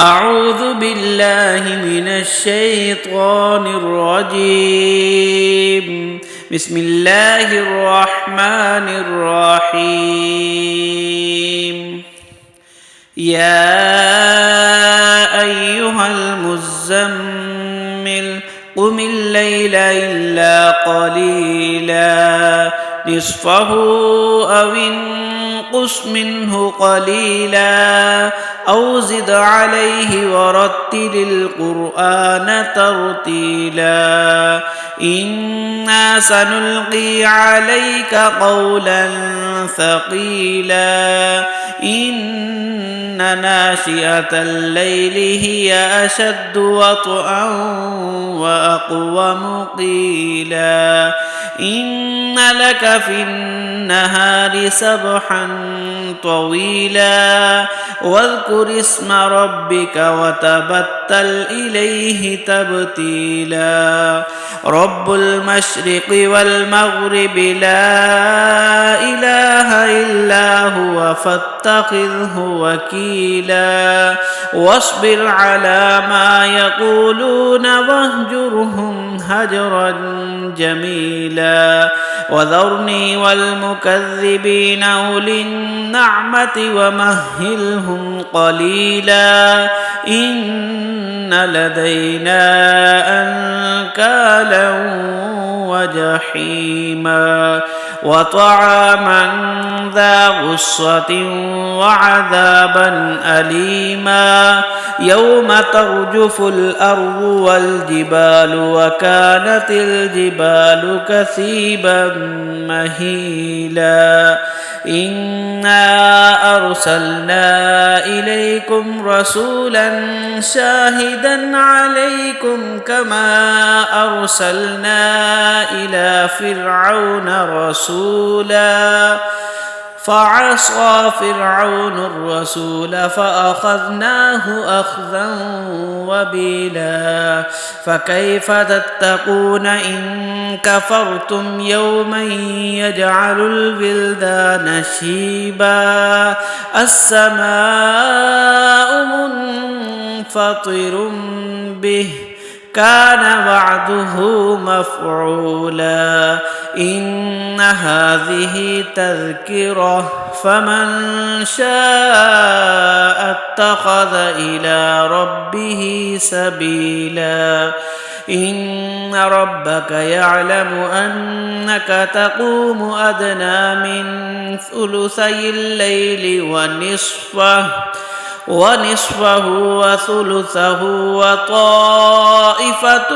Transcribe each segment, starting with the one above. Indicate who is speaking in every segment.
Speaker 1: أعوذ بالله من الشيطان الرجيم. بسم الله الرحمن الرحيم. يا أيها المزمل قم الليل إلا قليلا نصفه أو انقص منه قليلا أو زد عليه ورتل القرآن ترتيلا إنا سنلقي عليك قولا ثقيلا إن ناشئة الليل هي أشد وطئا وأقوم قيلا إن لك في النهار سبحا طويلا واذكر اسم ربك وتبتل إليه تبتيلا رب المشرق والمغرب لا إله إلا هو فاتخذه وكيلا واصبر على ما يقولون واهجرهم هجرا جميلا وذرني والمكذبين أولي النعمة ومهلهم قليلا إن لدينا أنكالا وجحيما وطعاما ذا غصة وعذابا أليما يوم ترجف الأرض والجبال وكانت الجبال كثيبا مهيلا إنا أرسلنا إليكم رسولا شاهدا عليكم كما أرسلنا إلى فرعون رسولا فعصى فرعون الرسول فأخذناه أخذا وبيلا فكيف تتقون إن كفرتم يوما يجعل الولدان شيبا السماء منفطر به كان وعده مفعولا إن هذه تذكرة فمن شاء اتخذ إلى ربه سبيلا إن ربك يعلم أنك تقوم أدنى من ثلثي الليل ونصفه وثلثه وطائفة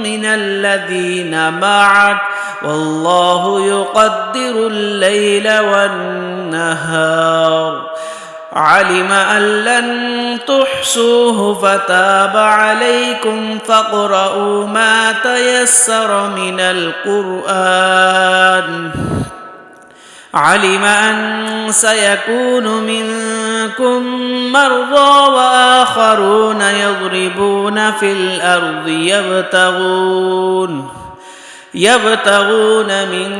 Speaker 1: من الذين معك والله يقدر الليل والنهار علم أن لن تحصوه فتاب عليكم فاقرؤوا ما تيسر من القرآن علم أن سيكون منكم مرضى وآخرون يضربون في الأرض يبتغون من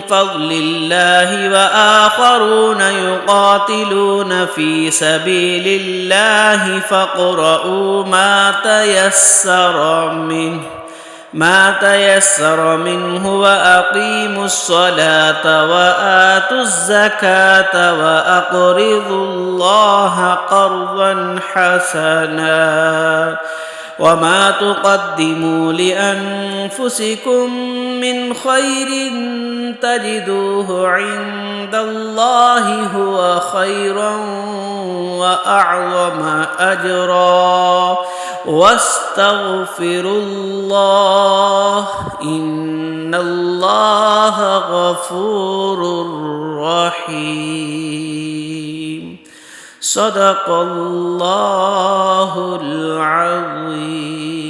Speaker 1: فضل الله وآخرون يقاتلون في سبيل الله فاقرؤوا ما تيسر منه وأقيموا الصلاة وآتوا الزكاة وأقرضوا الله قرضا حسنا وما تقدموا لأنفسكم من خير تجدوه عند الله هو خيرا وأعظم أجرا واستغفروا الله إن الله غفور رحيم صدق الله العظيم.